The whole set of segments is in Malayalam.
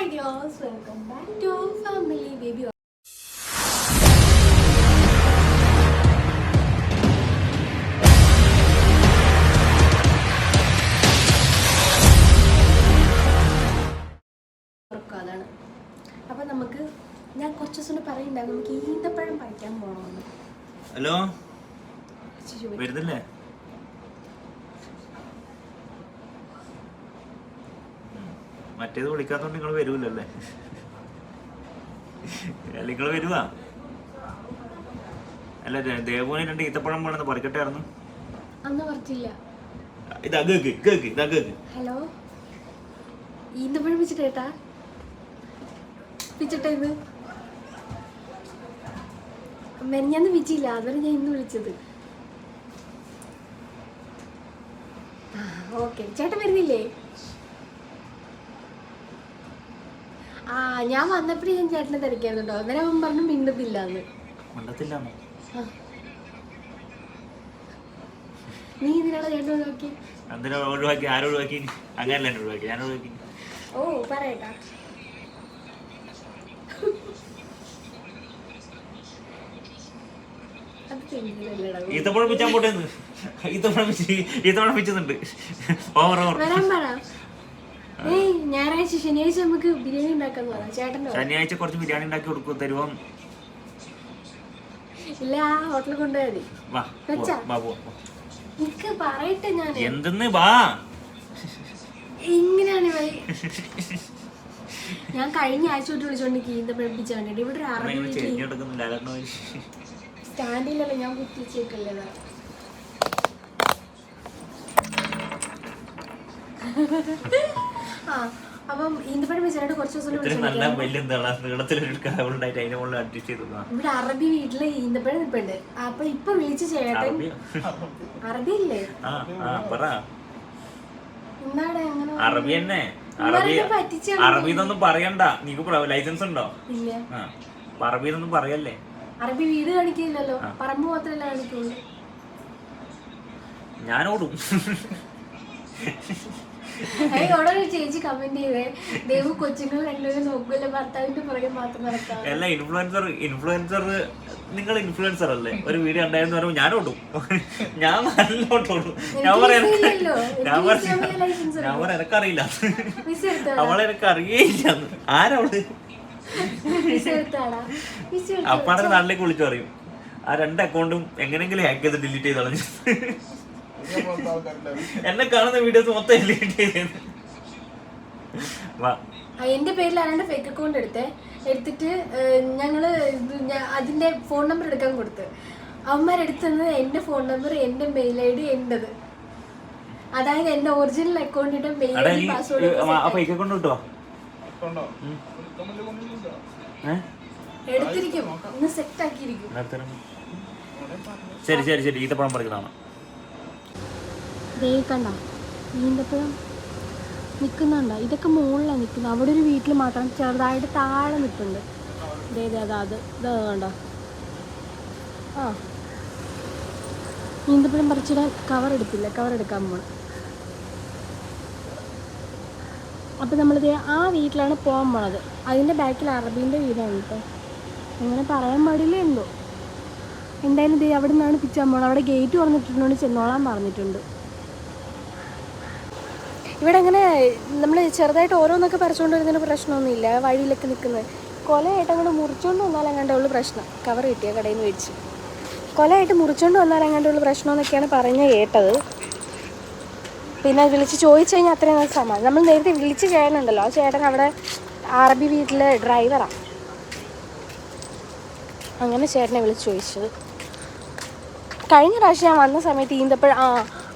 Hi dears, welcome back to Family Baby. അപ്പോൾ നമുക്ക് ഞാൻ കുറച്ച് ദിവസം പറയുന്നുണ്ടാകും നമുക്ക് ഈന്തപ്പഴം പറിക്കാൻ പോകണമെന്ന്. ഹലോ വരുന്നില്ലേ? മറ്റേത് വിളിക്കാത്തോണ്ട് നിങ്ങൾ വരൂലല്ലേ? നിങ്ങൾ വരുവാ? അല്ല ദേവോന് 2 ഈത്തപ്പഴം വേണമെന്ന് പറിക്കട്ടായിരുന്നു. അന്ന് പറിച്ചില്ല. ഇതാ കേക്ക് കേക്ക് ഇതാ കേക്ക്. ഹലോ ഈന്തപ്പഴം വെച്ചിട്ടേട്ടാ പിച്ചിട്ടേ ഇത് മെഞ്ഞാന്ന് വിച്ചില്ല, അതുവരെ ഞാൻ ഇന്ന് വിളിച്ചത്. ഓക്കെ ചേട്ടൻ വരുന്നില്ലേ? ആ ഞാൻ വന്നപ്പോഴേ ഞാൻ ചേട്ടനെ തിരക്കായിരുന്നു. അന്നേരം അവൻ പറഞ്ഞു മിണ്ടുന്നില്ല എന്ന്. നീ ഇതിനാണ് ചേട്ടൻ ഒഴിവാക്കി? ഓ പറയട്ടാ. ഈത്തപ്പഴം പിച്ചാൻ പോട്ടെ. ഈത്തപ്പഴം പിച്ചുന്നുണ്ട്. വരാൻ പറ. ഞായറാഴ്ച ശനിയാഴ്ച നമുക്ക് ബിരിയാണി ഉണ്ടാക്കാന്ന് പറയാം. ചേട്ടൻ്റെ ശനിയാഴ്ച കുറച്ച് ബിരിയാണി ഉണ്ടാക്കി കൊടുക്കും. തരുവോ? ഇല്ല, ഹോട്ടലിൽ കൊണ്ടുപോയാൽ മതി. പറയട്ടെ ഞാൻ എന്തെന്ന് വാ. ഇങ്ങനെയാണ് ഞാൻ കഴിഞ്ഞ ആഴ്ച തൊട്ട് വിളിച്ചോണ്ട് ഈന്തപ്പഴം പിച്ചാൻ വേണ്ടിട്ട് ഇവിടെ ഒരു സ്റ്റാൻഡിലല്ലേ ഞാൻ കുത്തിച്ചേക്കല്ലേ. ആ അപ്പം ഈന്തപ്പഴം വെച്ചായിട്ട് കുറച്ച് ദിവസം ഇവിടെ അറബി വീട്ടില് ഈന്തപ്പഴം നിൽപ്പുണ്ട്. അപ്പൊ ഇപ്പൊ വിളിച്ച ചേട്ടൻ അറബി ഇല്ലേ? എന്താണ് അങ്ങനെ അറബി തന്നെ? അറബിന്നൊന്നും പറയണ്ട. നീക്ക് ലൈസൻസ് ഉണ്ടോ? ഇല്ല. അറബിന്നൊന്നും പറയല്ലേ. അറബി വീട് കാണിക്കില്ലല്ലോ, പറമ്പ് മാത്രമല്ല കാണിക്കുള്ളൂ. ഞാനോടും. ഒരു ചേച്ചി കമന്റ് ചെയ്തേ, ദേവു കൊച്ചുങ്ങൾ രണ്ടുപേരും നോക്കൂല, ഭർത്താവിന്റെ പുറകെ മാത്രം നടക്കാം. അല്ല ഇൻഫ്ലുവൻസർ നിങ്ങൾ ഇൻഫ്ലുവൻസർ അല്ലേ? ഒരു വീഡിയോ ഉണ്ടായെന്ന് പറയുമ്പോൾ ഞാനോടും. ഞാൻ നല്ലോട്ടോടും. ഞാൻ പറയാൻ എനക്കറിയില്ല. അവളെ എനക്ക് അറിയേയില്ല. ആരവള്? അപ്പാടെ നാട്ടിലേക്ക് വിളിച്ചു പറയും ആ 2 അക്കൗണ്ടും എങ്ങനെങ്കിലും ഹാക്ക് ചെയ്ത് ഡിലീറ്റ് ചെയ്ത് കളഞ്ഞു. എന്നെ കാണുന്ന വീഡിയോസ് മൊത്തം ഡിലീറ്റ് ചെയ്ത്. എന്റെ പേരിൽ ആരാണ്ട് ഫേക്ക് അക്കൗണ്ട് എടുത്തിട്ട് ഞങ്ങള് അതിന്റെ ഫോൺ നമ്പർ എടുക്കാൻ കൊടുത്ത് അവന്മാരെടുത്തത് എന്റെ ഫോൺ നമ്പർ, എന്റെ മെയിൽ ഐ ഡി എന്റേത്. അതായത് എന്റെ ഒറിജിനൽ അക്കൗണ്ടിന്റെ മെയിൽ ഐ ഡി പാസ്വേഡ് എടുത്തിരിക്കും. ഇന്ന് സെറ്റ് ആക്കിയിരിക്കും. ശരി ശരി ശരി ഈത്തപ്പഴം പറിക്കുന്നതാണ്. കണ്ട ഈന്തപ്പഴം നിൽക്കുന്നുണ്ടോ? ഇതൊക്കെ മുകളിലാണ് നിൽക്കുന്നത്. അവിടെ ഒരു വീട്ടിൽ മാത്രം ചെറുതായിട്ട് താഴെ നിൽക്കുന്നുണ്ട്. അത് കണ്ടോ? ആ ഈന്തപ്പഴം പറിച്ചിടാൻ കവർ എടുക്കാൻ പോകണം. അപ്പം നമ്മളിത് ആ വീട്ടിലാണ് പോകാൻ പോണത്. അതിൻ്റെ ബാക്കിൽ അറബീൻ്റെ വീടാണ് കേട്ടോ. അങ്ങനെ പറയാൻ പാടില്ല എന്തോ. എന്തായാലും ഇത് അവിടെ നിന്നാണ് പിച്ചാൻ പോകണം. അവിടെ ഗേറ്റ് തുറന്നിട്ടുണ്ടോണ്ട് ചെന്നോളാൻ പറഞ്ഞിട്ടുണ്ട്. ഇവിടെ അങ്ങനെ നമ്മൾ ചെറുതായിട്ട് ഓരോന്നൊക്കെ പറിച്ചുകൊണ്ട് വരുന്നതിന് പ്രശ്നമൊന്നുമില്ല. വഴിയിലൊക്കെ നിൽക്കുന്നത് കൊലയായിട്ട് അങ്ങോട്ട് മുറിച്ചുകൊണ്ട് വന്നാലങ്ങാണ്ടേ ഉള്ളൂ പ്രശ്നം. കവർ കിട്ടിയ കടയിൽ നിന്ന് മേടിച്ച് കൊലയായിട്ട് മുറിച്ചുകൊണ്ട് വന്നാലങ്ങാണ്ടേ ഉള്ളൂ പ്രശ്നം എന്നൊക്കെയാണ് പറഞ്ഞ് കേട്ടത്. പിന്നെ വിളിച്ച് ചോദിച്ചു കഴിഞ്ഞാൽ അത്രയും നല്ല സമാധാനം. നമ്മൾ നേരത്തെ വിളിച്ച് ചേട്ടനുണ്ടല്ലോ, ആ ചേട്ടൻ അവിടെ അറബി വീട്ടിലെ ഡ്രൈവറാണ്. അങ്ങനെ ചേട്ടനെ വിളിച്ച് ചോദിച്ചത്. കഴിഞ്ഞ പ്രാവശ്യം ഞാൻ വന്ന സമയത്ത് ഈന്തപ്പഴം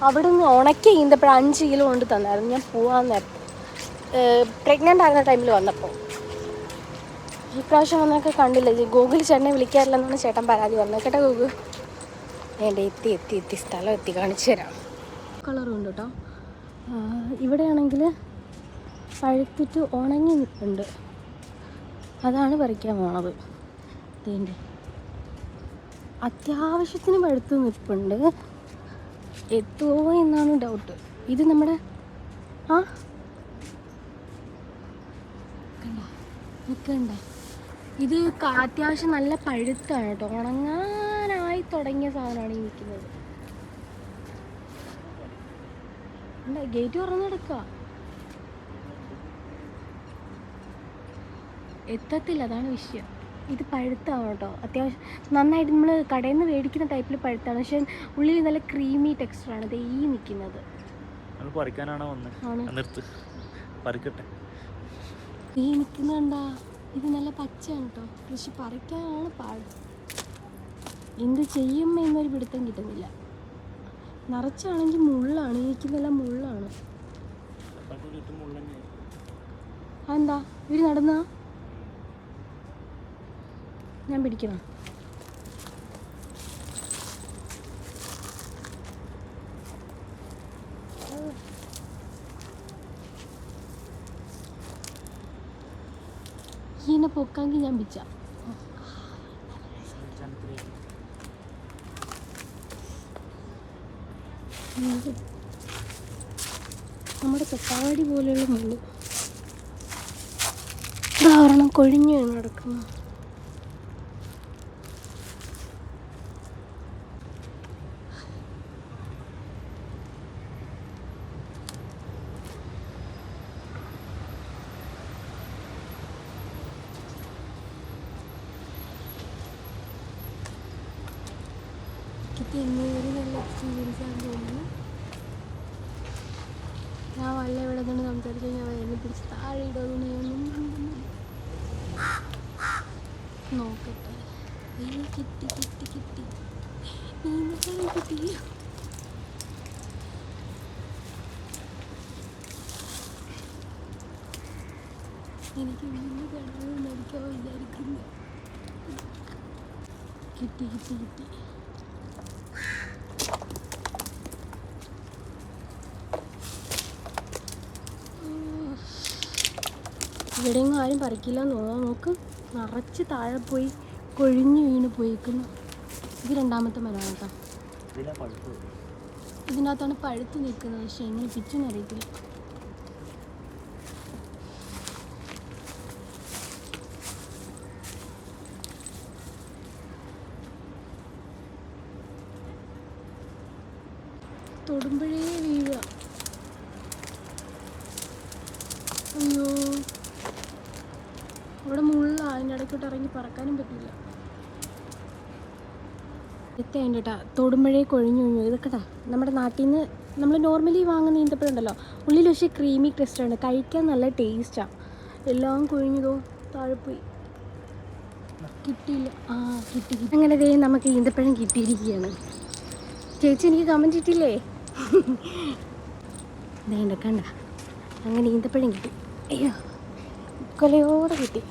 അവിടെ നിന്ന് ഉണക്കിയ ഈന്തപ്പഴം 5 കിലോ കൊണ്ട് തന്നായിരുന്നു. ഞാൻ പോകാൻ നേരത്തെ പ്രഗ്നൻ്റ് ആയിരുന്ന ടൈമിൽ വന്നപ്പോൾ. ഈ പ്രാവശ്യം വന്നൊക്കെ കണ്ടില്ല. ഗൂഗിൾ ചേട്ടനെ വിളിക്കാറില്ലെന്നാണ് ചേട്ടൻ പരാതി പറഞ്ഞത്. കേട്ടോ ഗൂഗിൾ എൻ്റെ എത്തി സ്ഥലം എത്തി കാണിച്ചു തരാം. കളറും ഉണ്ട് കേട്ടോ. ഇവിടെയാണെങ്കിൽ പഴുത്തിട്ട് ഉണങ്ങി നിൽപ്പുണ്ട്. അതാണ് പറിക്കാൻ പോണത്. ഇതിൻ്റെ അത്യാവശ്യത്തിന് പഴുത്ത് നിൽപ്പുണ്ട്. എത്തുമോ എന്നാണ് ഡൗട്ട്. ഇത് നമ്മുടെ നിൽക്കണ്ട. ഇത് അത്യാവശ്യം നല്ല പഴുത്താണ് കേട്ടോ, ഉണങ്ങാനായി തുടങ്ങിയ സാധനമാണ് ഈ നിൽക്കുന്നത്. ഗേറ്റ് തുറന്നെടുക്കുക, എത്തത്തില്ല, അതാണ് വിഷയം. ഇത് പഴുത്താണ് കേട്ടോ, അത്യാവശ്യം നന്നായിട്ട് നമ്മൾ കടയിൽ നിന്ന് മേടിക്കുന്ന ടൈപ്പിൽ പഴുത്താണ്, പക്ഷെ ഉള്ളിൽ നല്ല ക്രീമി ടെക്സ്ചറാണ് ഇത് ഈ നിൽക്കുന്നത്. ഈ നിൽക്കുന്നുണ്ടാ, ഇത് നല്ല പച്ചയാണ് കേട്ടോ, പക്ഷെ പറിക്കാനാണ് പാട്. എന്ത് ചെയ്യും എന്നൊരു പിടുത്തം കിട്ടുന്നില്ല. നിറച്ചാണെങ്കിൽ മുള്ളാണ്, ഈ നിൽക്കുന്നതെല്ലാം മുള്ളാണ്. അതെന്താ ഇവർ നടന്നാ? ഞാൻ പിടിക്കണം. ഈനെ പൊക്കാങ്കിൽ ഞാൻ പിച്ച. നമ്മുടെ ചപ്പാടി പോലെയുള്ള മുള്ളു ധാരണം കൊഴിഞ്ഞു നടക്കുന്നു. ഇന്നൊരു നല്ല എക്സ്പീരിയൻസ് ആണ് തോന്നുന്നു. ഞാൻ വല്ല ഇവിടെ നിന്ന് സംസാരിച്ചു കഴിഞ്ഞാൽ എന്നെ പിടിച്ച് താഴെ ഇടുമെന്ന് ഞാനൊന്നും നോക്കട്ടെ. കിട്ടി കിട്ടി കിട്ടി കിട്ടി. എനിക്ക് വീണ്ടും കടന്നു മരിക്കാൻ വിചാരിക്കുന്നു. കിട്ടി കിട്ടി കിട്ടി. ഇവിടെയെങ്കിലും ആരും പറിക്കില്ല എന്ന് തോന്നാം. നോക്ക്, നിറച്ച് താഴെ പോയി കൊഴിഞ്ഞു വീണ് പോയിക്കുന്നു. ഇത് രണ്ടാമത്തെ മരമാണ് കേട്ടോ. ഇതിനകത്താണ് പഴുത്ത് നിൽക്കുന്നത്, പക്ഷെ എങ്ങനെ പിച്ചെന്ന് അറിയത്തില്ല. തൊടുമ്പോഴേ വീഴുക. അയ്യോ, അവിടെ മുള്ള, അതിൻ്റെ ഇടയ്ക്കോട്ട് ഇറങ്ങി പറക്കാനും പറ്റില്ല. എത്തേണ്ട കേട്ടാ, തൊടുമ്പോഴേ കൊഴിഞ്ഞു കൊഴിഞ്ഞു. ഇതൊക്കെ നമ്മുടെ നാട്ടിൽ നിന്ന് നമ്മൾ നോർമലി വാങ്ങുന്ന ഈന്തപ്പഴമുണ്ടല്ലോ, ഉള്ളിൽ പക്ഷേ ക്രീമി ടെക്സ്ചറാണ്, കഴിക്കാൻ നല്ല ടേസ്റ്റാണ്. എല്ലാം കൊഴിഞ്ഞതോ താഴെ പോയി. കിട്ടിയില്ല. കിട്ടി. അങ്ങനെ ദേ നമുക്ക് ഈന്തപ്പഴം കിട്ടിയിരിക്കുകയാണ്. ചേച്ചി എനിക്ക് കമൻറ്റ് ഇട്ടില്ലേ? വേണ്ട കണ്ട, അങ്ങനെ ഈന്തപ്പഴം കിട്ടി. അയ്യോ, കൊലയോടെ കിട്ടി.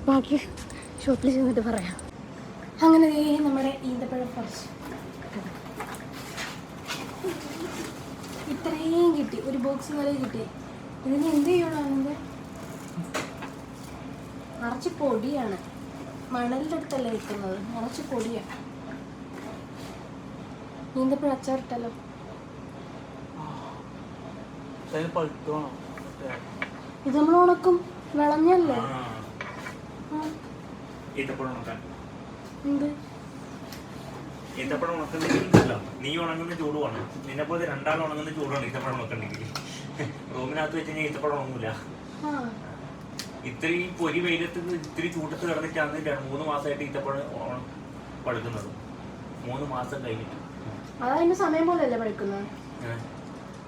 ബാക്കി ഷോപ്പിൽ ചെന്നിട്ട് പറയാം. അങ്ങനെ നമ്മുടെ ഈന്തപ്പഴം ഫ്രഷ് ഇത്രയും കിട്ടി, ഒരു ബോക്സ് പോലെ കിട്ടി. ഇതിന് എന്ത് ചെയ്യണമെന്ന് നിറച്ച് പൊടിയാണ്, മണലിൻ്റെ അടുത്തല്ലേ നിൽക്കുന്നത്, നിറച്ച് പൊടിയാണ്. ഈന്തപ്പഴം അച്ചാറിട്ടല്ലോ. ഇത് നമ്മൾ ഉണക്കും, വിളഞ്ഞല്ലേ. ഈന്തപ്പഴം ഉണക്കുന്നില്ല, നീ ഉണങ്ങുന്ന ചൂടുമാണ്. നിന്നെ പോലെ രണ്ടാൾ ഉണങ്ങുന്ന ചൂടാണ് ഈന്തപ്പഴം ഉണക്കണ്ടെങ്കിൽ. റൂമിനകത്ത് വെച്ച് കഴിഞ്ഞാൽ ഈന്തപ്പഴം ഉണങ്ങൂല. ഇത്തിരി പൊരി വെയിലത്ത് ഇത്തിരി ചൂട്ടത്ത് കിടന്നിട്ടാണ് 3 മാസമായിട്ട് ഈന്തപ്പഴം പഴുക്കുന്നത്. 3 മാസം കഴിഞ്ഞിട്ട്. അതതിന്റെ സമയം പോലെയല്ലേ പഴുക്കുന്നത്.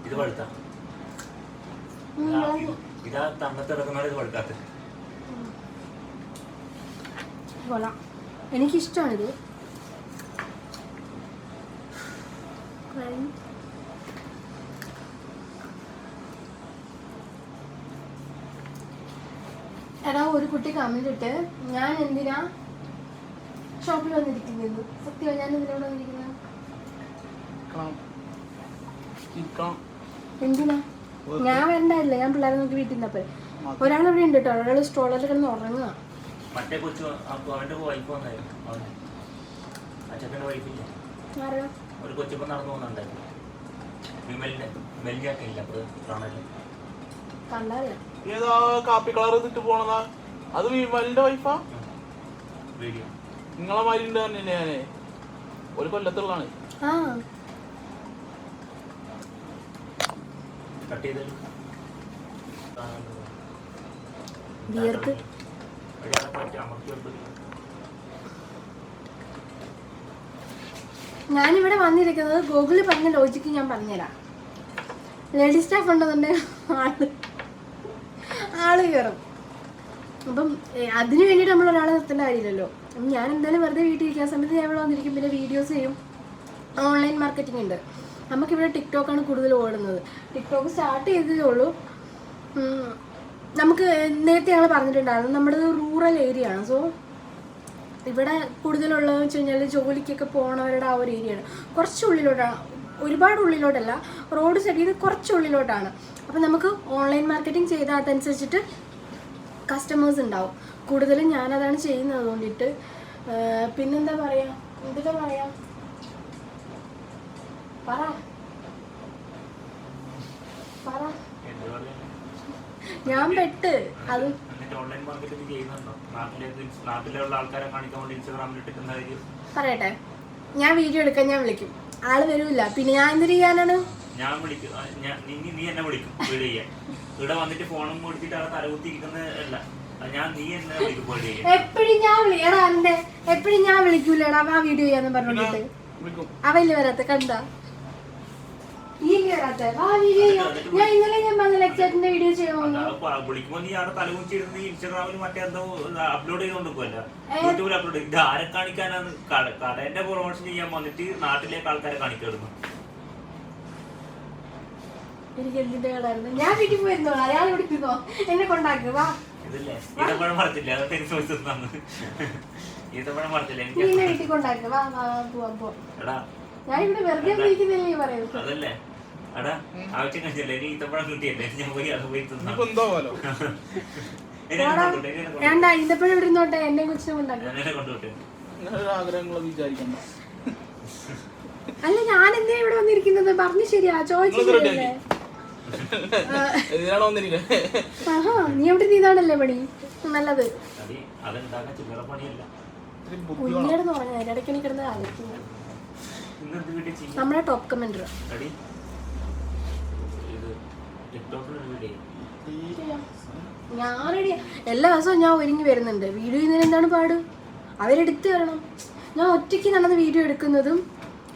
ഇത് പഴുത്ത ഇതാ തണുത്ത് കിടക്കുന്നതാണ് ഇത് പഴുക്കാത്ത. എനിക്കിഷ്ടമാണിത്. എടാ, ഒരു കുട്ടി കമന്റ് ഇട്ട്, ഞാൻ എന്തിനാ ഷോപ്പിൽ വന്നിരിക്കുന്നത്? സത്യം, ഞാൻ എന്തിനാണ് വന്നിരിക്കുന്നത്? എന്തിനാ? ഞാൻ വരണ്ടല്ലേ, ഞാൻ പിള്ളേരെ നോക്കി വീട്ടിൽ നിന്നപ്പോ. ഒരാളിവിടെ ഉണ്ട് കേട്ടോ, ഒരാൾ സ്റ്റോളിൽ കിടന്ന് ഉറങ്ങുക. ഒരു കൊച്ചിപ്പം നടന്നു പോകുന്നുണ്ടായിരുന്നു. കണ്ടാറിയാം. ഏതാ കാപ്പി കളർ ഇതിട്ട് പോണതാ? അത് വിമലിന്റെ വൈഫാ? നിങ്ങളെ മാതിരി ഉണ്ട് പറഞ്ഞില്ലേ ഞാന്, ഒരു കൊല്ലത്തുള്ളതാണ്. ഞാനിവിടെ വന്നിരിക്കുന്നത് ഗൂഗിളിൽ പറഞ്ഞ ലോജിക്ക് ഞാൻ പറഞ്ഞുതരാം. ലേഡി സ്റ്റാഫ് ഉണ്ടെന്നുണ്ടെങ്കിൽ ആള് കയറും. അപ്പം അതിന് വേണ്ടിയിട്ട് നമ്മൾ ഒരാളെ നിർത്തേണ്ട കാര്യമില്ലല്ലോ. ഞാൻ എന്തായാലും വെറുതെ വീട്ടിൽ ഇരിക്കുന്ന സമയത്ത് ഞാൻ ഇവിടെ വന്നിരിക്കും. പിന്നെ വീഡിയോസ് ചെയ്യും, ഓൺലൈൻ മാർക്കറ്റിംഗ് ഉണ്ട്. നമുക്കിവിടെ ടിക്ടോക്കാണ് കൂടുതൽ ഓടുന്നത്. ടിക്ടോക്ക് സ്റ്റാർട്ട് ചെയ്തതേ ഉള്ളൂ. നമുക്ക് നേരത്തെ ഞങ്ങൾ പറഞ്ഞിട്ടുണ്ടായിരുന്നു നമ്മുടെ റൂറൽ ഏരിയ ആണ്. സോ ഇവിടെ കൂടുതലുള്ളതെന്ന് വെച്ച് കഴിഞ്ഞാൽ ജോലിക്കൊക്കെ പോകണവരുടെ ആ ഒരു ഏരിയയാണ്. കുറച്ച് ഉള്ളിലോട്ടാണ്, ഒരുപാട് ഉള്ളിലോട്ടല്ല, റോഡ് സൈഡിൽ നിന്ന് കുറച്ച് ഉള്ളിലോട്ടാണ്. അപ്പം നമുക്ക് ഓൺലൈൻ മാർക്കറ്റിംഗ് ചെയ്താൽ അതനുസരിച്ചിട്ട് കസ്റ്റമേഴ്സ് ഉണ്ടാവും. കൂടുതലും ഞാനതാണ് ചെയ്യുന്നത്. അതുകൊണ്ടിട്ട് പിന്നെന്താ പറയുക, എന്തൊക്കെ പറയാം, പറ പറ. ഞാൻ പെട്ട് അത് പറയട്ടെ. ഞാൻ വീഡിയോ എടുക്കാൻ ഞാൻ വിളിക്കും, ആള് വരൂല. പിന്നെ ഞാൻ എന്ത് ചെയ്യാനാണ്? ഞാൻ വിളിക്കും, നീ എന്നെ വിളിക്കും വീഡിയോ ചെയ്യാൻ. ഇവിടെ വന്നിട്ട് ഫോണും കൊടുത്തിട്ട് അവിടെ തലകുത്തിരിക്കുന്നതല്ല, എപ്പോഴും ഞാൻ എപ്പോഴും ഞാൻ വിളിക്കൂലടാ ആ വീഡിയോ ചെയ്യാന്ന് പറഞ്ഞിട്ട്. അവല് വരാത്ത കണ്ട ഈ വരാത്ത ആ വീഡിയോ ഞാൻ ഇന്നലെ ഞാൻ പറഞ്ഞ ലെക്ചറിന്റെ വീഡിയോ ചെയ്യണമെന്ന് വിളിക്കുമ്പോ നീ അവിടെ തലകുത്തിരുന്ന് ഇൻസ്റ്റാഗ്രാമിൽ മറ്റേന്തോ അപ്ലോഡ് ചെയ്തോണ്ടിരിക്കുമല്ലോ, യൂട്യൂബിൽ അപ്ലോഡ് ചെയ്ത്. ഇത് ആരെ കാണിക്കാനാണ്? കടേന്റെ പ്രൊമോഷൻ ചെയ്യാൻ വന്നിട്ട് നാട്ടിലേക്ക് ആൾക്കാരെ കാണിക്കായിരുന്നു. എനിക്ക് എന്തിന്റെ കടായിരുന്നു? ഞാൻ വീട്ടിൽ പോയിരുന്നോളാം, അയാൾ വിളിക്കുന്നോ എന്നെ കൊണ്ടാക്കുക. വാ ഈത്തപ്പഴം മറച്ചില്ല, അതൊക്കെ എനിക്ക് ചോദിച്ചതാണ്. ഈത്തപ്പഴം മറച്ചില്ല എനിക്ക് വീട്ടിൽ കൊണ്ടാക്കുക. വാ വാ പോ. ഞാൻ ഇവിടെ വെറുതെ വിളിക്കുന്നില്ലേ പറയുന്നത്. അതല്ലേ എടാ, ആവശ്യം കഴിച്ചല്ലേ, ഇനി ഈത്തപ്പഴം കിട്ടിയല്ലേ, ഞാൻ പോയി അത് പോയി തിന്നാ. വേണ്ട, ഈത്തപ്പഴം ഇവിടെ ഇരുന്നോട്ടെ, എന്നെ കൊച്ചിനെ കൊണ്ടാക്കുക. കൊണ്ടുപോട്ടെ. അല്ല, ഞാൻ എന്തിനാ ഇവിടെ വന്നിരിക്കുന്നത്? പറഞ്ഞു ശരിയാ, ചോദിച്ചില്ലേ? ആഹാ, നീ അവിടെ നീതാണല്ലേ പണി നല്ലത്. കുഞ്ഞിടെന്ന് പറഞ്ഞ ഇടയ്ക്ക് കിടന്ന് ആലോചിക്കുന്നു. നമ്മളെ ടോപ്പ് കമന്റർ ഞാൻ എല്ലാ ദിവസവും ഞാൻ ഒരുങ്ങി വരുന്നുണ്ട്. വീഡിയോ ചെയ്യുന്നതിന് എന്താണ് പാട്? അവരെടുത്ത് തരണം. ഞാൻ ഒറ്റയ്ക്ക് നടന്ന് വീഡിയോ എടുക്കുന്നതും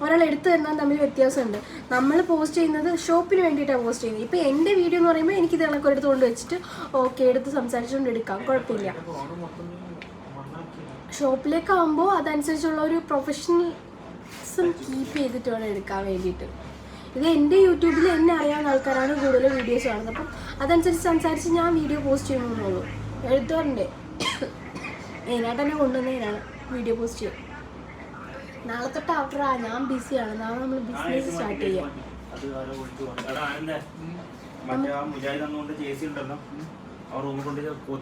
ഒരാൾ എടുത്തു തരുന്നതും തമ്മിൽ വ്യത്യാസമുണ്ട്. നമ്മൾ പോസ്റ്റ് ചെയ്യുന്നത് ഷോപ്പിന് വേണ്ടിയിട്ടാണ് പോസ്റ്റ് ചെയ്യുന്നത്. ഇപ്പോൾ എൻ്റെ വീഡിയോ എന്ന് പറയുമ്പോൾ എനിക്ക് ഇതൊക്കെ എടുത്ത് കൊണ്ട് വെച്ചിട്ട് ഓക്കെ എടുത്ത് സംസാരിച്ചുകൊണ്ട് എടുക്കാം, കുഴപ്പമില്ല. ഷോപ്പിലേക്കാകുമ്പോൾ അതനുസരിച്ചുള്ള ഒരു പ്രൊഫഷണലിസം കീപ്പ് ചെയ്തിട്ട് വേണം എടുക്കാൻ വേണ്ടിയിട്ട്. ഇത് എൻ്റെ യൂട്യൂബിൽ എന്നെ അറിയാവുന്ന ആൾക്കാരാണ് കൂടുതൽ വീഡിയോസ് കാണുന്നത്. അപ്പം അതനുസരിച്ച് സംസാരിച്ച് ഞാൻ വീഡിയോ പോസ്റ്റ് ചെയ്യുന്നുള്ളൂ. എഴുത്തോറിൻ്റെ മെയിനായിട്ട് എന്നെ കൊണ്ടുവന്നതിനാണ് വീഡിയോ പോസ്റ്റ് ചെയ്യുക. നാളെ തൊട്ട് ആഫ്റ്ററാ ഞാൻ ബിസിയാണ്. നാളെ നമ്മൾ ബിസിനസ് സ്റ്റാർട്ട് ചെയ്യാം.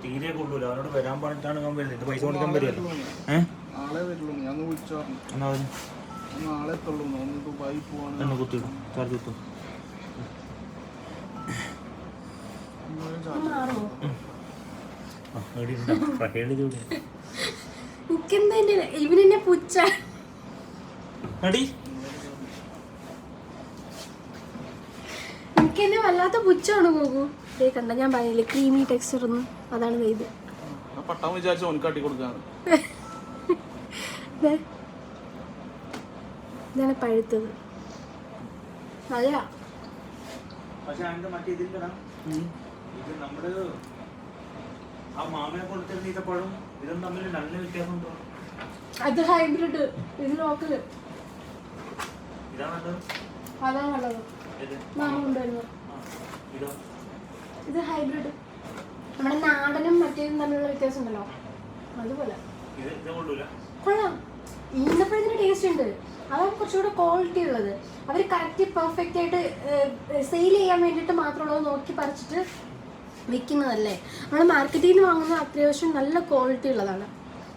തീരെ കൊണ്ടുവരും, അവരോട് വരാൻ പറഞ്ഞിട്ടാണ് ഞാൻ വരുന്നത്. പൈസ കൊടുക്കാൻ വരുമല്ലോ. ഇവനെന്നെ പുച്ച എനിക്കെന്നെ വല്ലാത്ത പുച്ഛമാണ് പോകൂ. ഇതേ കണ്ട, ഞാൻ പറഞ്ഞില്ലേ ക്രീമി ടെക്സ്ചർ ഒന്നും, അതാണ് ഇത്. ഇതാണ് പഴുത്തത്. അല്ല പക്ഷെ അതിന്റെ മറ്റേ ഇതില്ലടാ, ഇത് നമ്മള് ആ മാമനെ കൊടുത്തിരുന്ന ഈത്തപ്പഴം ഇതും തമ്മിൽ നല്ല വ്യത്യാസം ഉണ്ടോ? അത് ഹൈബ്രിഡ്, ഇത് ലോക്കല്. ഇതാണ് നല്ലത്, അതാണ് നല്ലത്. മാമ കൊണ്ടുവരുന്നത് ഇത് ഹൈബ്രിഡ്. നമ്മുടെ നാടനും മറ്റേതും തമ്മിലുള്ള വ്യത്യാസം ഉണ്ടല്ലോ, അതുപോലെ കൊള്ളാം. ഈന്തപ്പഴത്തിന് ടേസ്റ്റ് ഉണ്ട്, അതാണ് കുറച്ചുകൂടെ ക്വാളിറ്റി ഉള്ളത്. അവർ കറക്റ്റ് പെർഫെക്റ്റ് ആയിട്ട് സെയിൽ ചെയ്യാൻ വേണ്ടിയിട്ട് മാത്രമുള്ളത് നോക്കി പറിച്ചിട്ട് വിൽക്കുന്നതല്ലേ. നമ്മൾ മാർക്കറ്റിൽ നിന്ന് വാങ്ങുന്നത് അത്യാവശ്യം നല്ല ക്വാളിറ്റി ഉള്ളതാണ്.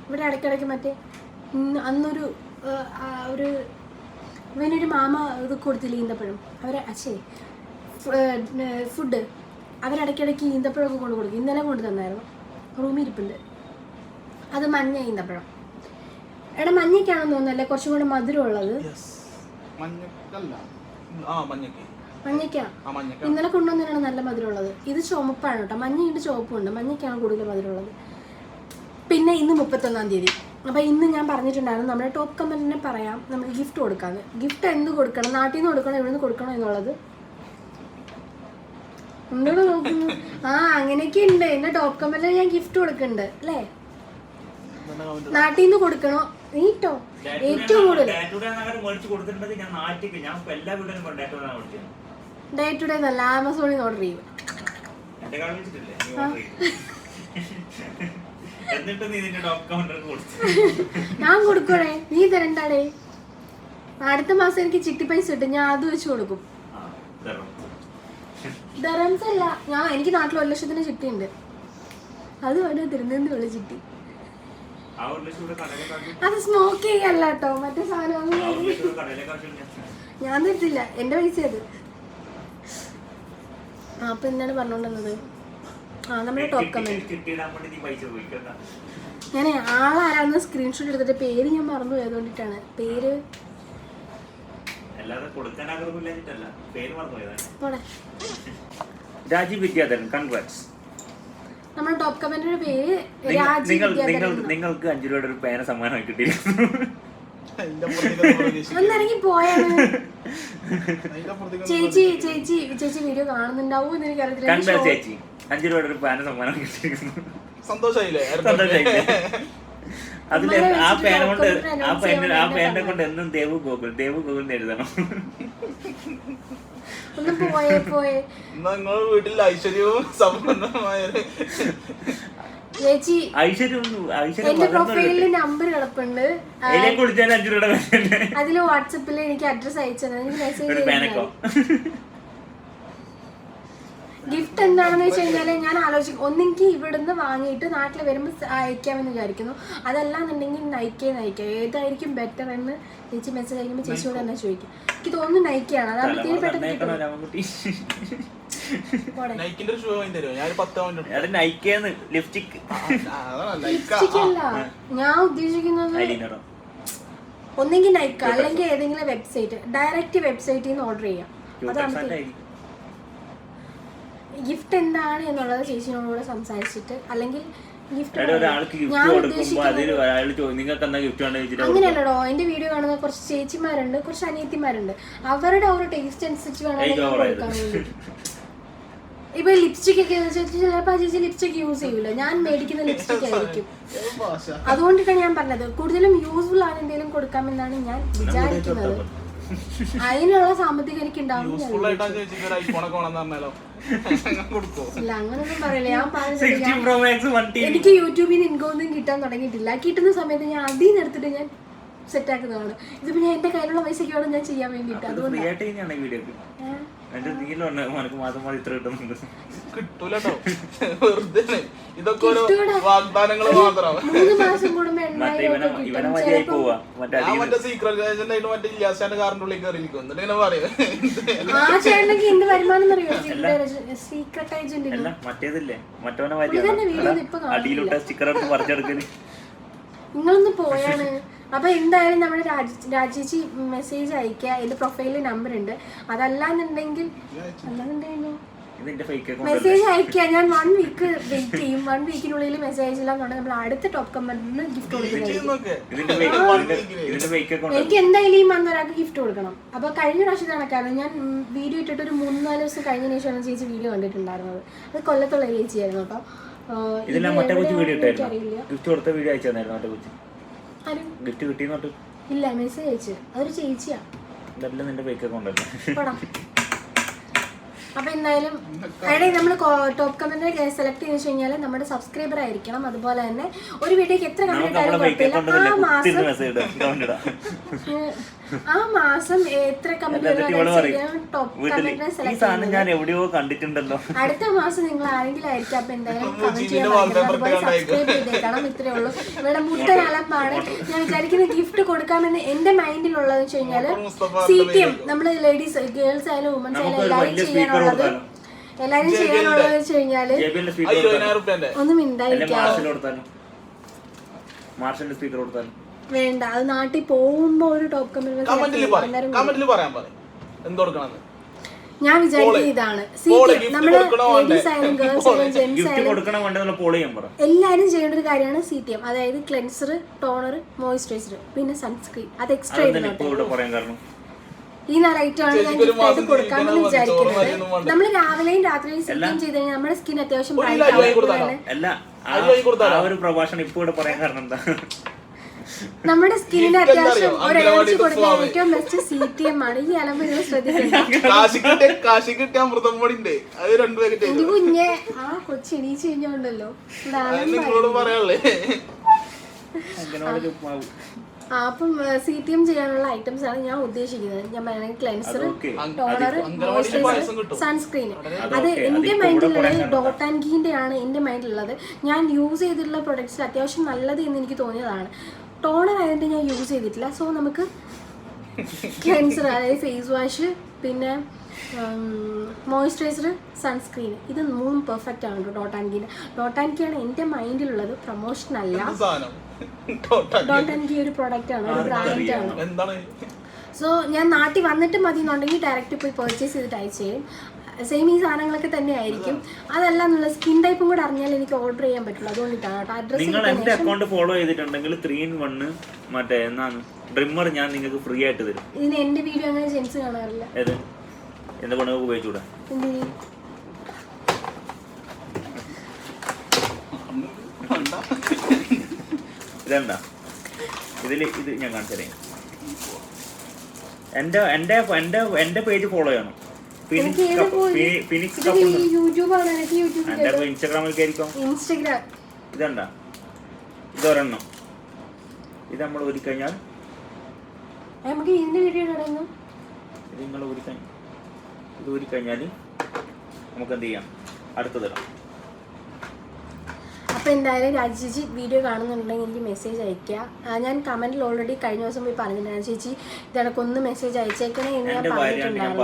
ഇവിടെ ഇടയ്ക്കിടയ്ക്ക് മറ്റേ അന്നൊരു ഇവനൊരു മാമ ഇത് കൊടുത്തില്ല ഈന്തപ്പഴം. അവർ ഫുഡ് അവരിടയ്ക്കിടയ്ക്ക് ഈന്തപ്പഴമൊക്കെ കൊണ്ട് കൊടുക്കും. ഇന്നലെ കൊണ്ട് തന്നായിരുന്നു, റൂമിൽ ഇരിപ്പുണ്ട്. അത് മഞ്ഞ ഈന്തപ്പഴം. എടാ മഞ്ഞയ്ക്കാണെന്ന് തോന്നുന്നല്ലേ കുറച്ചും കൂടെ മധുരം ഉള്ളത്? മഞ്ഞയ്ക്കാ. ഇന്നലെ കൊണ്ടുവന്നതിനാണ് നല്ല മധുരം ഉള്ളത്. ഇത് ചുമപ്പാണ് കേട്ടോ, മഞ്ഞയുണ്ട് ചുവപ്പുണ്ട്. മഞ്ഞയ്ക്കാണ് കൂടുതൽ മധുരം ഉള്ളത്. പിന്നെ ഇന്ന് 31-ാം തീയതി. അപ്പോൾ ഇന്ന് ഞാൻ പറഞ്ഞിട്ടുണ്ടായിരുന്നു നമ്മുടെ ടോപ്പ് കമൻറ്റിനെ പറയാം നമുക്ക് ഗിഫ്റ്റ് കൊടുക്കാമെന്ന്. ഗിഫ്റ്റ് എന്ത് കൊടുക്കണം, നാട്ടിൽ നിന്ന് കൊടുക്കണോ ഇവിടെ നിന്ന് കൊടുക്കണോ എന്നുള്ളത് എന്താണ് നോക്കുന്നു? അങ്ങനെയൊക്കെ ഉണ്ട്. എന്റെ ടോപ്പ് കമന്റിൽ ഞാൻ ഗിഫ്റ്റ് കൊടുക്കുന്നുണ്ട് അല്ലേ? നാട്ടിൽ നിന്ന് കൊടുക്കണോ? നീട്ടോ ഏറ്റവും കൂടുതൽ ഡേ ടു ഡേ നല്ല ആമസോണിൽ ഓർഡർ ചെയ്യും. ഞാൻ കൊടുക്കണേ, നീ തരണ്ടാടേ. അടുത്ത മാസം എനിക്ക് ചിട്ടി പൈസ കിട്ടും, ഞാൻ അത് വെച്ച് കൊടുക്കും. ദറംസ് അല്ല, എനിക്ക് നാട്ടിൽ 1 ലക്ഷത്തിന് ചിട്ടി ഉണ്ട്. അത് വേണേ തിരുവനന്തപുരം ചിട്ടി. അത് സ്മോക്ക് ചെയ്യല്ല കേട്ടോ, മറ്റേ സാധനം ഞാൻ തരത്തില്ല, എന്റെ പൈസ അത്. അപ്പൊ എന്താണ് പറഞ്ഞോണ്ടുന്നത്? നമ്മുടെ ടോപ്പ് കമന്റ് ഞാൻ ആളാരാന്ന് സ്ക്രീൻഷോട്ട് എടുത്തിട്ട് പേര് ഞാൻ മറന്നു പോയതുകൊണ്ടിട്ടാണ്. പേര് രാജീവ് വിദ്യാധരൻ. കൺഗ്രാറ്റ്സ്. നമ്മുടെ ടോപ്പ് കമന്റിന്റെ പേര് രാജീവ് വിദ്യാധരൻ. നിങ്ങൾക്ക് 5 രൂപയുടെ ഒരു പേന സമ്മാനമായി കിട്ടിയിരുന്നു. ഒന്നിറങ്ങി പോയാണ്. ചേച്ചി വീഡിയോ കാണുന്നുണ്ടാവും എന്ന് എനിക്കറിയത്തില്ല. ചേച്ചി 5 രൂപയുടെ ഒരു പേന സമ്മാനം കിട്ടിയിരുന്നു. സന്തോഷായില്ലേ? അതില് ആ പേന കൊണ്ട് ആ പേന കൊണ്ട് എന്നും ദേവു ഗോകുൽ എഴുതണം. നിങ്ങളുടെ വീട്ടിൽ ഐശ്വര്യവും സമ്പന്നമായ ചേച്ചി എന്റെ പ്രൊഫൈലില് നമ്പർ കിടപ്പുണ്ട്. അതില് വാട്സപ്പില് എനിക്ക് അഡ്രസ് അയച്ചത്. എനിക്ക് മെസ്സേജ് ഗിഫ്റ്റ് എന്താണെന്ന് വെച്ച് കഴിഞ്ഞാൽ ഞാൻ ആലോചിക്കും, ഒന്നെങ്കിൽ ഇവിടുന്ന് വാങ്ങിയിട്ട് നാട്ടിൽ വരുമ്പോൾ അയക്കാമെന്ന് വിചാരിക്കുന്നു. അതല്ലാന്നുണ്ടെങ്കിൽ നയിക്കുക ഏതായിരിക്കും ബെറ്റർ എന്ന് ചേച്ചി മെസ്സേജ് അയക്കുമ്പോൾ ചേച്ചിയോട് തന്നെ ചോദിക്കും. എനിക്ക് തോന്നുന്നു നയിക്കാണ്, അതാകുമ്പോൾ തീരെ പെട്ടെന്ന് ലിപ്സ്റ്റിക് അല്ല ഞാൻ ഉദ്ദേശിക്കുന്നത്. ഒന്നെങ്കിൽ നയിക്ക അല്ലെങ്കിൽ ഏതെങ്കിലും വെബ്സൈറ്റ്, ഡയറക്റ്റ് വെബ്സൈറ്റിൽ നിന്ന് ഓർഡർ ചെയ്യാം. അതാണ് ഗിഫ്റ്റ് എന്താണ് എന്നുള്ളത് ചേച്ചിനോട് സംസാരിച്ചിട്ട്, അല്ലെങ്കിൽ അങ്ങനെയല്ലടോ. എന്റെ വീഡിയോ കാണുന്ന കുറച്ച് ചേച്ചിമാരുണ്ട്, കുറച്ച് അനിയത്തിമാരുണ്ട്. അവരുടെ ഒരു ടേസ്റ്റ് അനുസരിച്ച് വേണം കൊടുക്കാൻ വേണ്ടി. ഇപ്പൊ ലിപ്സ്റ്റിക് ഒക്കെ ചിലപ്പോ ചേച്ചി ലിപ്സ്റ്റിക് യൂസ് ചെയ്യൂല, ഞാൻ മേടിക്കുന്ന ലിപ്സ്റ്റിക് ആയിരിക്കും. അതുകൊണ്ടിട്ടാണ് ഞാൻ പറഞ്ഞത് കൂടുതലും യൂസ്ഫുൾ ആണ് എന്തെങ്കിലും കൊടുക്കാമെന്നാണ് ഞാൻ വിചാരിക്കുന്നത്. അതിനുള്ള സാമ്പത്തികം എനിക്ക് ഉണ്ടാവും. ഇല്ല അങ്ങനൊന്നും പറയില്ല. ഞാൻ പറഞ്ഞത് എനിക്ക് യൂട്യൂബിൽ നിന്ന് ഇൻകം ഒന്നും കിട്ടാൻ തുടങ്ങിയിട്ടില്ല. കിട്ടുന്ന സമയത്ത് ഞാൻ അതിൽ നിന്ന് എടുത്തിട്ട് ഞാൻ സെറ്റ് ആക്കുന്നതാണ്. ഇത് പിന്നെ എന്റെ കയ്യിലുള്ള പൈസക്കാണ് ഞാൻ ചെയ്യാൻ വേണ്ടിട്ട്. അതുകൊണ്ട് കിട്ടൂലോ, ഇതൊക്കെ 3 മാസം കൂടുമ്പോ 8,000 സീക്രട്ട് ഏജന്റ് മറ്റേ ഇല്ലാസ്റ്റാന്റെ കാറിന്റെ ഉള്ളിൽ കയറി നിൽക്കും. എന്നിട്ട് ഇങ്ങനെ പറയും ആ ചേട്ടനൊക്കെ എന്ത് വരുമാനം അറിയോ? സീക്രട്ട് ഏജന്റ് നിങ്ങളൊന്ന് പോയാണ്. അപ്പൊ എന്തായാലും നമ്മുടെ രാജേച്ചി മെസ്സേജ് അയക്കുക. എന്റെ പ്രൊഫൈലിൽ നമ്പർ ഉണ്ട്. അതല്ലാന്നുണ്ടെങ്കിൽ മെസ്സേജ് അയക്കുക. ഞാൻ 1 വീക്ക് വെയിറ്റ് ചെയ്യും. 1 വീക്കിനുള്ളിൽ മെസ്സേജ് അയച്ചില്ലാന്നുണ്ടെങ്കിൽ നമ്മൾ അടുത്ത ടോപ്പ് കമന്റിന് ഗിഫ്റ്റ് കൊടുക്കുന്നത്. എനിക്ക് എന്തായാലും ഈ മന്ത് ഒരാൾക്ക് ഗിഫ്റ്റ് കൊടുക്കണം. അപ്പൊ കഴിഞ്ഞ പ്രാവശ്യത്തെ കണക്കാണ് ഞാൻ വീഡിയോ ഇട്ടിട്ട് ഒരു 3-4 ദിവസം കഴിഞ്ഞ ശേഷമാണ് ചേച്ചി വീഡിയോ കണ്ടിട്ടുണ്ടായിരുന്നത്. അത് കൊല്ലത്തുള്ള ചേച്ചിയായിരുന്നു കേട്ടോ. ഇല്ല മെസ്സേജ് അയച്ചു. അതൊരു ചേച്ചിയാ. അപ്പൊ എന്തായാലും നമ്മൾ ടോപ്പ് കമന്റ് സെലക്ട് ചെയ്ത് വെച്ച് കഴിഞ്ഞാൽ നമ്മുടെ സബ്സ്ക്രൈബർ ആയിരിക്കണം. അതുപോലെ തന്നെ ഒരു വീഡിയോക്ക് എത്ര കമന്റ് ആയാലും കുഴപ്പമില്ല. ആ മാസം എത്ര കമന്റ് ടോപ്പ് കമന്റിനെ സെലക്ട് ചെയ്യുന്നത്. അടുത്ത മാസം നിങ്ങൾ ആരെങ്കിലും ആയിരിക്കും. അപ്പൊ എന്തായാലും കമന്റ് ചെയ്യാൻ അതുപോലെ സബ്സ്ക്രൈബ് ചെയ്തേക്കണം. ഇത്രേ ഉള്ളൂ. ഇവിടെ മുട്ടൻ അലമ്പാണ്. ഞാൻ വിചാരിക്കുന്ന ഗിഫ്റ്റ് കൊടുക്കാമെന്ന് എന്റെ മൈൻഡിലുള്ളത് വെച്ച് കഴിഞ്ഞാല് CTM നമ്മള് ലേഡീസ് ഗേൾസ് ആയാലും വുമൻസ് ആയാലും എല്ലാവരും ചെയ്യാനുള്ളത് എല്ലാരും ചെയ്യാനുള്ളത് വെച്ച് കഴിഞ്ഞാല് ഒന്നും മാർഷലിന്റെ സ്പീക്കർ കൊടുത്താലും വേണ്ട. അത് നാട്ടിൽ പോകുമ്പോ ഒരു ടോപ്പ് ഞാൻ വിചാരിക്കുന്നത് ഇതാണ്. നമ്മള് ലേഡീസ് ആയാലും ഗേൾസ് ആയാലും ജെന്റ്സ് ആയാലും എല്ലാരും ചെയ്യേണ്ട ഒരു കാര്യമാണ് CTM. അതായത് ക്ലെൻസർ, ടോണർ, മോയിസ്ചറൈസർ, പിന്നെ സൺസ്ക്രീൻ. അത് എക്സ്ട്രാ ഈ 4 ഐറ്റമാണ് ഞാൻ ഗിഫ്റ്റ് ആയിട്ട് കൊടുക്കാമെന്ന് വിചാരിക്കുന്നത്. നമ്മള് രാവിലെയും രാത്രിയും CTM ചെയ്ത് കഴിഞ്ഞാൽ നമ്മുടെ സ്കിൻ അത്യാവശ്യം നമ്മുടെ സ്കിന്നിന് അത്യാവശ്യം ഒരു എനർജി കൊടുക്കാൻ ഏറ്റവും ബെസ്റ്റ് CTM ആണ്. ഈ അലമ്പ് നിങ്ങൾ ശ്രദ്ധിക്കണം. കുഞ്ഞെ ആ കൊച്ചി എണീച്ച് കഴിഞ്ഞോണ്ടല്ലോ അപ്പം CTM ചെയ്യാനുള്ള ഐറ്റംസ് ആണ് ഞാൻ ഉദ്ദേശിക്കുന്നത്. ഞാൻ പറയുന്നത് ക്ലെൻസർ, ടോണർ, മോയിസ്ചറൈസർ, സൺസ്ക്രീൻ. അത് എന്റെ മൈൻഡിലുള്ളത് ഡോട്ട് ആൻഡ് ഗീന്റെ ആണ് എന്റെ മൈൻഡിലുള്ളത്. ഞാൻ യൂസ് ചെയ്തിട്ടുള്ള പ്രൊഡക്ട്സിൽ അത്യാവശ്യം നല്ലത് എന്ന് എനിക്ക് തോന്നിയതാണ്. ടോണർ ആയതുകൊണ്ട് ഞാൻ യൂസ് ചെയ്തിട്ടില്ല. സോ നമുക്ക് ക്ലെൻസർ അതായത് ഫേസ് വാഷ്, പിന്നെ മോയിസ്ചറൈസർ, സൺസ്ക്രീൻ, ഇത് 3 പെർഫെക്റ്റ് ആണ് ഡോട്ട് ആൻഡ് ഗീൻ്റെ. ഡോട്ട് ആൻഡ് ഗീ ആണ് എൻ്റെ മൈൻഡിലുള്ളത്. പ്രൊമോഷൻ അല്ല, ഡോട്ട് ആൻഡ് ഗീ ഒരു പ്രൊഡക്റ്റ് ആണ്, ഒരു ബ്രാൻഡ് ആണ്. സോ ഞാൻ നാട്ടിൽ വന്നിട്ട് മതി എന്നുണ്ടെങ്കിൽ ഡയറക്റ്റ് പോയി പർച്ചേസ് ചെയ്തിട്ട് അയച്ചു തരും. സെയിം ഈ സാധനങ്ങളൊക്കെ തന്നെ ആയിരിക്കും. അതല്ല എന്നുള്ള സ്കിൻ ടൈപ്പും കൂടെ അറിഞ്ഞാൽ എനിക്ക് ഓർഡർ ചെയ്യാൻ പറ്റുള്ളൂ. അതുകൊണ്ടിട്ടാണ് കേട്ടോ. അഡ്രസ് നിങ്ങൾ എന്റെ അക്കൗണ്ട് ഫോളോ ചെയ്തിട്ടുണ്ടെങ്കിൽ 3-in-1 മറ്റേ എന്നാണ് ഡ്രിമ്മർ ഞാൻ നിങ്ങൾക്ക് ഫ്രീ ആയിട്ട് തരും. ഇതിന് എന്റെ വീഡിയോ അങ്ങനെ ജെൻസ് കാണാറില്ല. ഏത് എന്താ പണിക്ക് ഉപയോഗിച്ചൂടാ? ഇതെന്താ ഇത് ഞാൻ കാണിച്ചതേ. എന്റെ പേജ് ഫോളോ ചെയ്യണം. ഇൻസ്റ്റാഗ്രാമിൽ കയറിക്കോ. ഇതെന്താ ഇതൊരെണ്ണം. ഇത് നമ്മൾ ഊരിക്കഴിഞ്ഞാൽ നിങ്ങൾ ഊരിക്കഴിഞ്ഞാൽ നമുക്ക് എന്ത് ചെയ്യാം, അടുത്തതിടാം. അപ്പോൾ എന്തായാലും രാജി വീഡിയോ കാണുന്നുണ്ടെങ്കിൽ എനിക്ക് മെസ്സേജ് അയക്കുക. ഞാൻ കമന്റിൽ ഓൾറെഡി കഴിഞ്ഞ ദിവസം പോയി പറഞ്ഞിട്ടുണ്ടായിരുന്നു, ചേച്ചി ഇതേക്കൊന്ന് മെസ്സേജ് അയച്ചേക്കണേ എന്ന് ഞാൻ പറഞ്ഞിട്ടുണ്ടായിരുന്നു.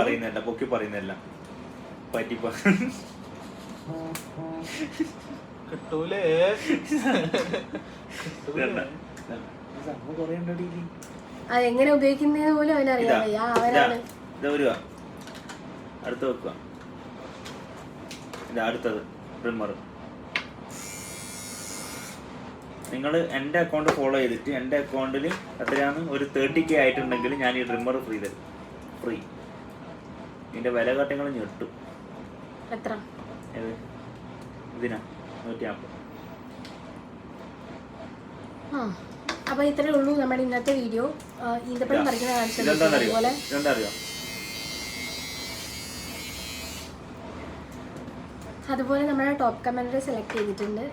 അതെങ്ങനെ ഉപയോഗിക്കുന്നതിന് പോലും അവനറിയാം. അവനാണ് അടുത്ത് വെക്കുക. അടുത്തത് ട്രിമ്മർ. നിങ്ങൾ എൻ്റെ അക്കൗണ്ട് ഫോളോ ചെയ്തിട്ട് എൻ്റെ അക്കൗണ്ടിൽ എത്രയാണ് ഒരു 30K ആയിട്ടുണ്ടെങ്കിൽ ഞാൻ ഈ ട്രിമ്മർ ഫ്രീ തരും. ഫ്രീ. ഇതിൻ്റെ വില കാട്ടങ്ങൾ ഞെട്ടും. എത്ര? ഇതിനാ 150. അപ്പോൾ ഇത്രയേ ഉള്ളൂ നമ്മുടെ ഇന്നത്തെ വീഡിയോ. ഈന്തപ്പഴം പറിക്കുന്ന കാണിച്ചതുപോലെ അതുപോലെ നമ്മുടെ ടോപ്പ് കമൻറ്റർ സെലക്ട് ചെയ്തിട്ടുണ്ട്.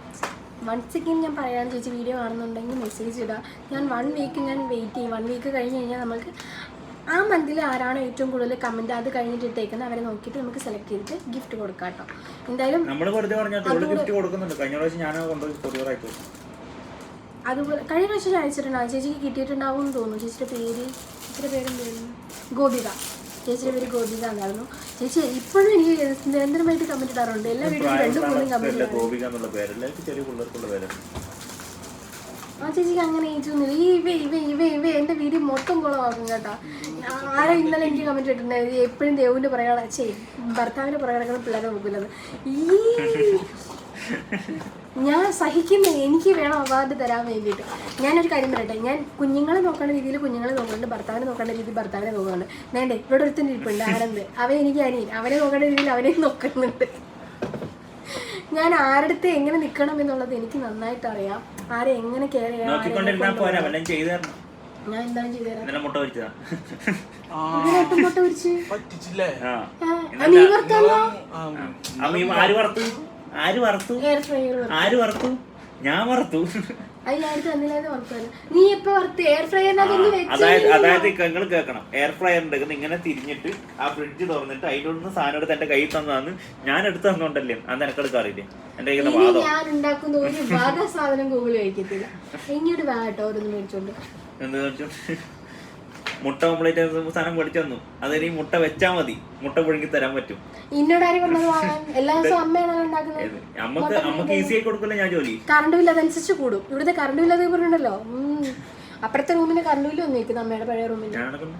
വൺസ് അഗെയിൻ ഞാൻ പറയാമെന്ന് ചേച്ചി വീഡിയോ കാണുന്നുണ്ടെങ്കിൽ മെസ്സേജ് ഇടുക. ഞാൻ 1 വീക്ക് ഞാൻ വെയിറ്റ് ചെയ്യും. 1 വീക്ക് കഴിഞ്ഞ് കഴിഞ്ഞാൽ നമുക്ക് ആ മന്തിൽ ആരാണോ ഏറ്റവും കൂടുതൽ കമൻറ്റ് അത് കഴിഞ്ഞിട്ട് ഇട്ടേക്കുന്നത് അവരെ നോക്കിയിട്ട് നമുക്ക് സെലക്ട് ചെയ്തിട്ട് ഗിഫ്റ്റ് കൊടുക്കാം കേട്ടോ. എന്തായാലും അതുപോലെ കഴിഞ്ഞ പ്രാവശ്യം അയച്ചിട്ടുണ്ടാവും. ചേച്ചിക്ക് കിട്ടിയിട്ടുണ്ടാവും എന്ന് തോന്നുന്നു. ചേച്ചിയുടെ പേരെന്തായിരുന്നു? ഗോപിക. ചേച്ചിയുടെ പേര് ഗോപിക എന്നായിരുന്നു. ചേച്ചി ഇപ്പോഴും എനിക്ക് നിരന്തരമായിട്ട് കമന്റ് ഇടാറുണ്ട്. എല്ലാ വീഡിയോയും 2-3 കമന്റ്. ആ ചേച്ചിക്ക് അങ്ങനെ ഏജൊന്നുമില്ല. ഇവ എൻ്റെ വീഡിയോ മൊത്തം കുളമാക്കും കേട്ടോ. ആരെ ഇന്നലെ എനിക്ക് കമന്റ് ഇട്ടിട്ടുണ്ടായിരുന്നു, എപ്പോഴും ദേവുവിൻ്റെ പുറകെ ഭർത്താവിൻ്റെ പുറകെ കിടക്കുന്ന പിള്ളേരെ നോക്കില്ലത്. ഞാൻ സഹിക്കുന്നത് എനിക്ക് വേണം അവാർഡ് തരാൻ വേണ്ടിയിട്ട്. ഞാനൊരു കാര്യം പറയട്ടെ, ഞാൻ കുഞ്ഞുങ്ങളെ നോക്കേണ്ട രീതിയിൽ കുഞ്ഞുങ്ങളെ നോക്കുന്നുണ്ട്, ഭർത്താവിനെ നോക്കേണ്ട രീതിയിൽ ഭർത്താവിനെ നോക്കുന്നുണ്ട്. വേണ്ടേ ഇവിടെ ഒരുത്തന്നെ ഇരിപ്പുണ്ട് ആനന്ദ്, അവൻ എനിക്ക് അനിയൻ, അവനെ നോക്കേണ്ട രീതിയിൽ അവനെ നോക്കുന്നുണ്ട്. ഞാൻ ആരുടെ എങ്ങനെ നിൽക്കണം എന്നുള്ളത് എനിക്ക് നന്നായിട്ട് അറിയാം. ആരെ എങ്ങനെ കെയർ ചെയ്യണം. ഞാൻ എന്താണ് ചെയ്തുതരാം? മുട്ട പൊരിച്ച് നീ വറുത്തല്ലോ. ആര് വറുത്തു? ഞാൻ വറുത്തു. അതായത് നിങ്ങൾ കേൾക്കണം, എയർ ഫ്രയർ ഉണ്ടെങ്കിൽ ഇങ്ങനെ തിരിഞ്ഞിട്ട് ആ ഫ്രിഡ്ജ് തുറന്നിട്ട് അതിൻ്റെ ഉള്ളിൽ സാധനം എടുത്ത് എന്റെ കയ്യിൽ തന്നതാണ്. ഞാൻ എടുത്ത് തന്നോണ്ടല്ലേ അന്ന് എനക്കെടുക്കാൻ അറിയില്ലേ. എന്റെ കയ്യിൽ ഞാൻ ഉണ്ടാക്കുന്ന ഒരു വക സാധനം ഗൂഗിൾ കഴിക്കത്തില്ല. ഇങ്ങോട്ട് വേട്ടോ ഓരോന്ന് മേടിച്ചോണ്ട്. എന്ത് മേടിച്ചോ? മുട്ട ഓംപ്ലേറ്റ് സാധനം പഠിച്ചു തന്നു. അതിന് മുട്ട വെച്ചാൽ മതി, മുട്ട പുഴുങ്ങി തരാൻ പറ്റും. ഇന്നോടാരും പറഞ്ഞത് വാങ്ങാൻ? എല്ലാ ദിവസവും അമ്മയാണല്ലോ ഉണ്ടാക്കുന്നത്. നമുക്ക് ഈസി ആയി കൊടുക്കില്ല ഞാൻ ജോലി. കറണ്ട് ബില്ല് അതനുസരിച്ച് കൂടും. ഇവിടുത്തെ കറണ്ട് ബില്ല് അത് പറഞ്ഞിട്ടുണ്ടല്ലോ. അപ്പുറത്തെ റൂമിന് കറണ്ട് ബില്ല് വന്നിരിക്കുന്നു അമ്മയുടെ പഴയ റൂമിന്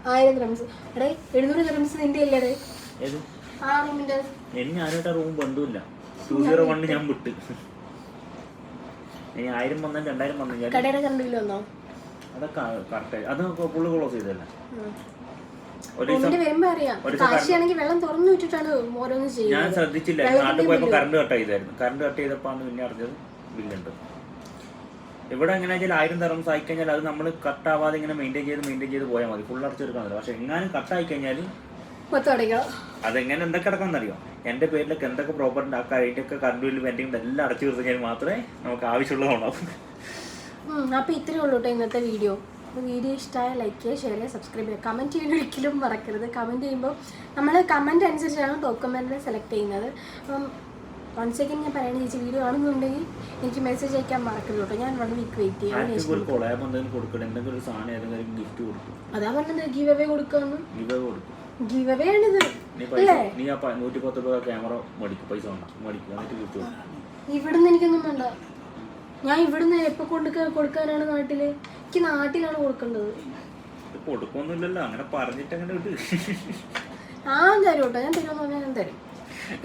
1000 dirhams. എടേ 700 dirhams നിന്റെ അല്ലേ? ആ റൂമിന്റെ ഞാനായിട്ട് റൂം ബന്ധമില്ല. 201 ഞാൻ വിട്ട്. ഇനി 1000 വന്നാൽ 2000 വന്നു. കടയുടെ കറണ്ട് ബില്ല് വന്നോ? അതൊക്കെ കറക്റ്റായി. അത് ഫുള്ള് ക്ലോസ് ചെയ്തല്ല. വരുമ്പോ അറിയാം. കാശിയാണെങ്കിൽ വെള്ളം തുറന്നു വെച്ചിട്ടാണ് ഓരോന്ന് ചെയ്യുന്നത്. ഞാൻ ശ്രദ്ധിച്ചില്ല. നാട്ടിൽ പോയപ്പോ കറണ്ട് കട്ട് ചെയ്തായിരുന്നു. കറണ്ട് കട്ട് ചെയ്തപ്പോ പിന്നെ അറിഞ്ഞത് ബില്ലുണ്ട്. ഇവിടെ എങ്ങനെ വെച്ചാൽ 1000 dirhams ആയി കഴിഞ്ഞാൽ അത് നമ്മൾ കട്ടാവാതെ ഇങ്ങനെ മെയിൻറ്റെയിൻ ചെയ്ത് പോയാൽ മതി. ഫുൾ അടച്ചെടുക്കാൻ. പക്ഷെ എങ്ങാനും കട്ടായി കഴിഞ്ഞാൽ അതെങ്ങനെ എന്തൊക്കെ അടക്കാമെന്നറിയോ? എൻ്റെ പേരിലൊക്കെ എന്തൊക്കെ പ്രോപ്പർട്ടി ആ കഴിഞ്ഞൊക്കെ കറണ്ട് ബില്ല് പെൻഡിങ് എല്ലാം അടച്ചു തീർത്ത് കഴിഞ്ഞാൽ മാത്രമേ നമുക്ക് ആവശ്യമുള്ളതുണ്ടാവും. അപ്പോൾ ഇത്രയേ ഉള്ളൂ കേട്ടോ ഇന്നത്തെ വീഡിയോ. വീഡിയോ ഇഷ്ടമായ ലൈക്ക് ചെയ്യുക, ഷെയർ ചെയ്യുക, സബ്സ്ക്രൈബ് ചെയ്യുക. കമൻറ്റ് ചെയ്യാൻ ഒരിക്കലും മറക്കരുത്. കമൻറ്റ് ചെയ്യുമ്പോൾ നമ്മൾ കമൻറ്റ് അനുസരിച്ചാണ് ടോപ്പ് കമൻറ്റിനെ സെലക്ട് ചെയ്യുന്നത്. അപ്പം 1 second ഞാൻ പറയണ ചേച്ചി വീഡിയോ കാണുന്നുണ്ടെങ്കിൽ എനിക്ക് മെസ്സേജ് അയക്കാൻ മറക്കരുത് കേട്ടോ. ഞാൻ 1 week വെയിറ്റ് ചെയ്യാം. അതാ പറഞ്ഞത് ഗീവ് അവേ കൊടുക്കാന്ന്. ഗീവ് അവേ ആണിത്. ഇവിടുന്ന് എനിക്കൊന്നും വേണ്ട. ഞാൻ ഇവിടുന്ന് എപ്പോൾ കൊടുക്കാനാണ് നാട്ടില്? എനിക്ക് നാട്ടിലാണ് കൊടുക്കേണ്ടത്. കൊടുക്കൊന്നുമില്ലല്ലോ, അങ്ങനെ പറഞ്ഞിട്ട് അങ്ങനെ വിട്ട്. തരും കേട്ടോ, ഞാൻ തരുമെന്ന് പറഞ്ഞാൽ ഞാൻ തരും.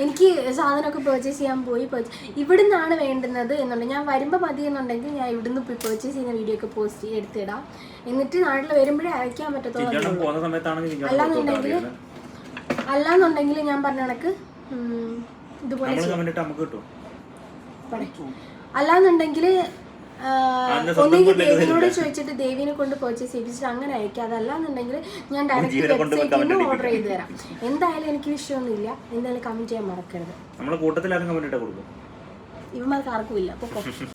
എനിക്ക് സാധനമൊക്കെ പർച്ചേസ് ചെയ്യാൻ പോയി ഇവിടുന്നാണ് വേണ്ടുന്നത് എന്നുണ്ടെങ്കിൽ ഞാൻ വരുമ്പോൾ മതി എന്നുണ്ടെങ്കിൽ ഞാൻ ഇവിടുന്ന് പോയി പർച്ചേസ് ചെയ്യുന്ന വീഡിയോ ഒക്കെ പോസ്റ്റ് എടുത്തിടാം. എന്നിട്ട് നാട്ടിൽ വരുമ്പോഴേ അയക്കാൻ പറ്റത്തുള്ളൂ. അല്ലാന്നുണ്ടെങ്കിൽ ഞാൻ പറഞ്ഞ കണക്ക് ഇതുപോലെ അല്ലാന്നുണ്ടെങ്കിൽ ഒന്നെങ്കിൽ ദേവിനോട് ചോദിച്ചിട്ട് ദേവിനെ കൊണ്ട് പർച്ചേസ് ചെയ്യിപ്പിച്ചിട്ട് അങ്ങനെ അയക്കാം. അതല്ലാന്നുണ്ടെങ്കിൽ ഞാൻ ഡയറക്റ്റ് വെബ്സൈറ്റിൽ നിന്ന് ഓർഡർ ചെയ്ത് തരാം. എന്തായാലും എനിക്ക് വിഷയമൊന്നുമില്ല. എന്തായാലും കമന്റ് ചെയ്യാൻ മറക്കരുത്. നമ്മളെ കൂട്ടത്തിൽ ആരും കമന്റ് ഇട്ടാ കൊടുക്കും. ഇവന്മാർക്ക് ആർക്കും ഇല്ല.